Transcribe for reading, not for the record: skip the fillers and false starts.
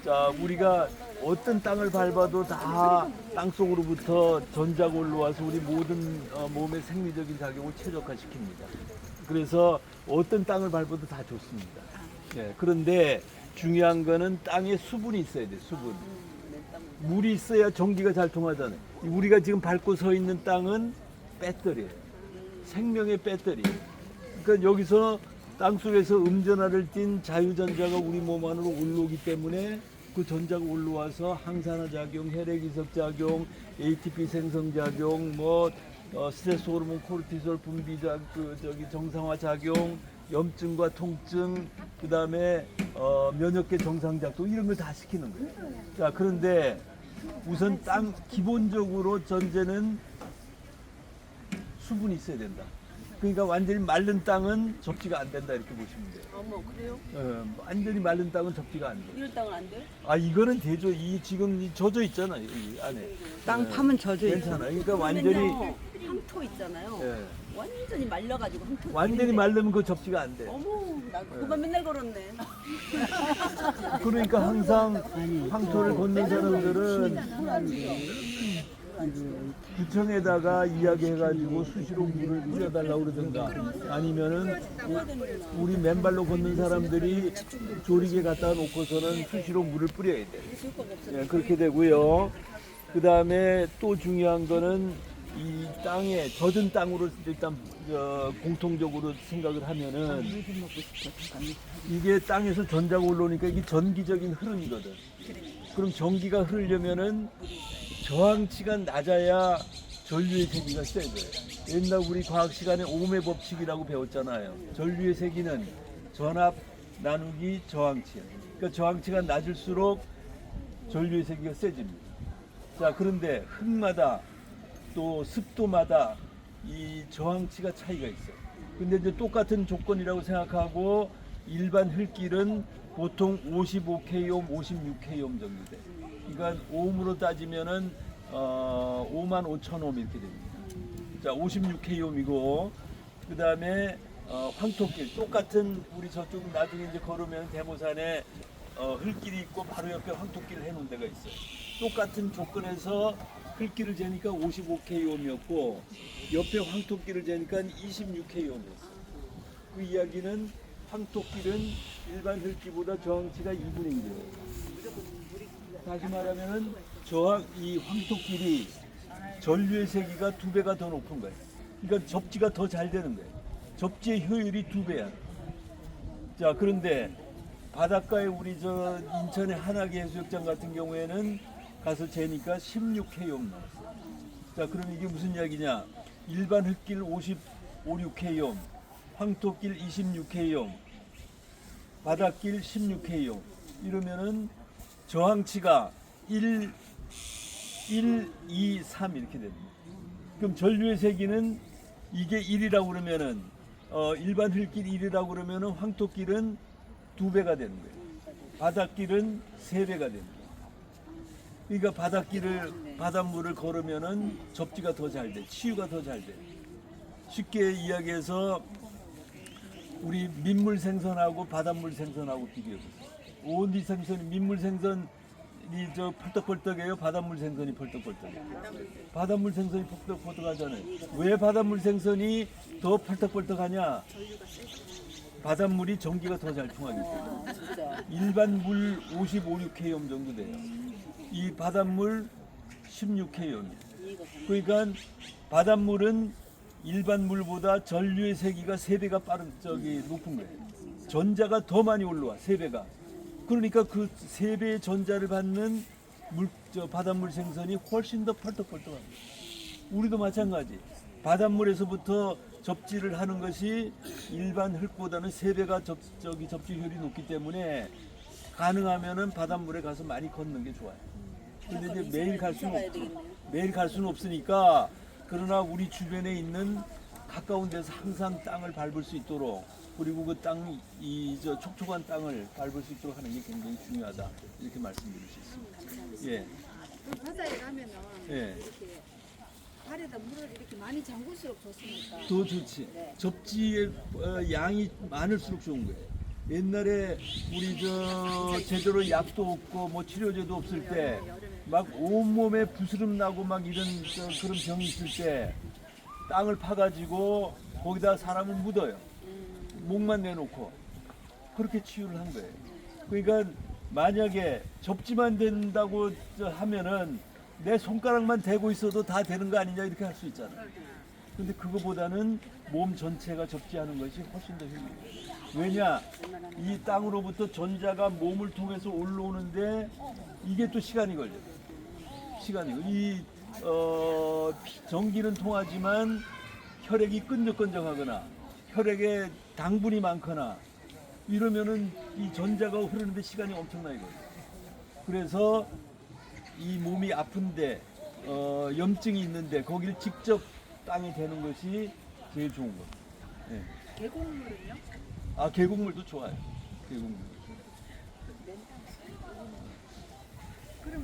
자, 우리가 어떤 땅을 밟아도 다 땅속으로부터 전자가 올라와서 우리 모든 몸의 생리적인 작용을 최적화시킵니다. 그래서 어떤 땅을 밟아도 다 좋습니다. 예, 그런데 중요한 거는 땅에 수분이 있어야 돼, 수분. 물이 있어야 전기가 잘 통하잖아요. 우리가 지금 밟고 서 있는 땅은 배터리예요. 생명의 배터리. 그러니까 여기서 땅속에서 음전하를 띤 자유전자가 우리 몸 안으로 올라오기 때문에 그 전자가 올라와서 항산화 작용, 혈액 이석 작용, ATP 생성 작용, 스트레스 호르몬 코르티솔 분비 정상화 작용, 염증과 통증, 그다음에 면역계 정상 작동 이런 걸 다 시키는 거예요. 자, 그런데 우선 땅 기본적으로 전제는 수분이 있어야 된다. 그러니까 완전히 마른 땅은 접지가 안 된다 이렇게 보시면 돼요. 어머, 그래요? 완전히 마른 땅은 접지가 안 돼. 이런 땅은 안 돼? 아, 이거는 되죠. 지금 젖어 있잖아요. 이 안에. 땅 파면 젖어 있어. 괜찮아. 그러니까 완전히 황토 있잖아요. 예, 완전히 말려가지고 황토. 완전히 있는데. 마르면 그 접지가 안 돼. 어머, 나 그거만 맨날 걸었네. 그러니까 항상 황토를 걷는 사람들은 구청에다가 이야기해가지고 수시로 물을 뿌려달라고 그러든가 아니면은 우리 맨발로 걷는 사람들이 조리개 갖다 놓고서는 수시로 물을 뿌려야 돼. 예, 그렇게 되고요. 그 다음에 또 중요한 거는 이 땅에 젖은 땅으로 일단 공통적으로 생각을 하면은 이게 땅에서 전자가 올라오니까 이게 전기적인 흐름이거든. 그럼 전기가 흐르려면은 저항치가 낮아야 전류의 세기가 세져요. 옛날 우리 과학 시간에 오음의 법칙이라고 배웠잖아요. 전류의 세기는 전압 나누기 저항치예요. 그러니까 저항치가 낮을수록 전류의 세기가 세집니다. 자, 그런데 흙마다 또 습도마다 이 저항치가 차이가 있어요. 근데 이제 똑같은 조건이라고 생각하고 일반 흙길은 보통 55kΩ, 56kΩ 정도 돼요. 그러니까 오음으로 따지면은 55,000옴 이렇게 됩니다. 자, 56kΩ이고 그 다음에 황토길 똑같은 우리 저쪽 나중에 이제 걸으면 대모산에 흙길이 있고 바로 옆에 황토길을 해놓은 데가 있어요. 똑같은 조건에서 흙길을 재니까 55kΩ이었고 옆에 황토길을 재니까 26kΩ이었어요. 그 이야기는 황토길은 일반 흙길보다 저항치가 2분의 1이에요. 다시 말하면은 이 황토길이 전류의 세기가 2배가 더 높은 거예요. 그러니까 접지가 더 잘 되는 거예요. 접지의 효율이 2배야. 자, 그런데 바닷가에 우리 인천의 한화계 해수욕장 같은 경우에는 가서 재니까 16kΩ 나왔어요. 자, 그럼 이게 무슨 이야기냐? 일반 흙길 56kΩ, 황토길 26kΩ, 바닷길 16kΩ 이러면은 저항치가 1, 2, 3 이렇게 됩니다. 그럼 전류의 세기는 이게 1이라고 그러면은 일반 흙길 1이라고 그러면은 황토길은 2배가 되는 거예요. 바닷길은 3배가 됩니다. 그러니까 바닷물을 걸으면은 접지가 더 잘 돼, 치유가 더 잘 돼. 쉽게 이야기해서 우리 민물 생선하고 바닷물 생선하고 비교해보세요. 어디 생선이 민물 생선이 펄떡펄떡해요? 바닷물 생선이 펄떡펄떡해요? 바닷물 생선이 펄떡펄떡하잖아요. 왜 바닷물 생선이 더 펄떡펄떡하냐? 바닷물이 전기가 더 잘 통하기 때문에. 일반 물 55, 6kΩ 정도 돼요. 이 바닷물 16kΩ. 그러니까 바닷물은 일반 물보다 전류의 세기가 3배가 높은 거예요. 전자가 더 많이 올라와, 3배가. 그러니까 그 3배의 전자를 받는 바닷물 생선이 훨씬 더 펄떡펄떡합니다. 우리도 마찬가지. 바닷물에서부터 접지를 하는 것이 일반 흙보다는 3배가 접지 효율이 높기 때문에 가능하면은 바닷물에 가서 많이 걷는 게 좋아요. 근데 이제 매일 갈 수는 없으니까 그러나 우리 주변에 있는 가까운 데서 항상 땅을 밟을 수 있도록 그리고 그 땅, 촉촉한 땅을 밟을 수 있도록 하는 게 굉장히 중요하다. 이렇게 말씀드릴 수 있습니다. 예. 바다에 가면은 예. 이렇게 발에다 물을 이렇게 많이 잠글수록 좋습니까? 더 좋지. 네. 접지의 양이 많을수록 좋은 거예요. 옛날에 우리 저 제대로 약도 없고 뭐 치료제도 없을 때 막 온몸에 부스럼 나고 막 이런 그런 병이 있을 때 땅을 파가지고 거기다 사람을 묻어요. 목만 내놓고 그렇게 치유를 한 거예요. 그러니까 만약에 접지만 된다고 하면은 내 손가락만 대고 있어도 다 되는 거 아니냐 이렇게 할 수 있잖아. 근데 그거보다는 몸 전체가 접지하는 것이 훨씬 더 효율이에요. 왜냐? 이 땅으로부터 전자가 몸을 통해서 올라오는데 이게 또 시간이 걸려요. 전기는 통하지만 혈액이 끈적끈적하거나 혈액에 당분이 많거나 이러면은 이 전자가 흐르는데 시간이 엄청나게 걸려요. 그래서 이 몸이 아픈데 염증이 있는데 거기를 직접 땅에 대는 것이 제일 좋은 거예요. 네. 계곡물은요? 아, 계곡물도 좋아요. 계곡물.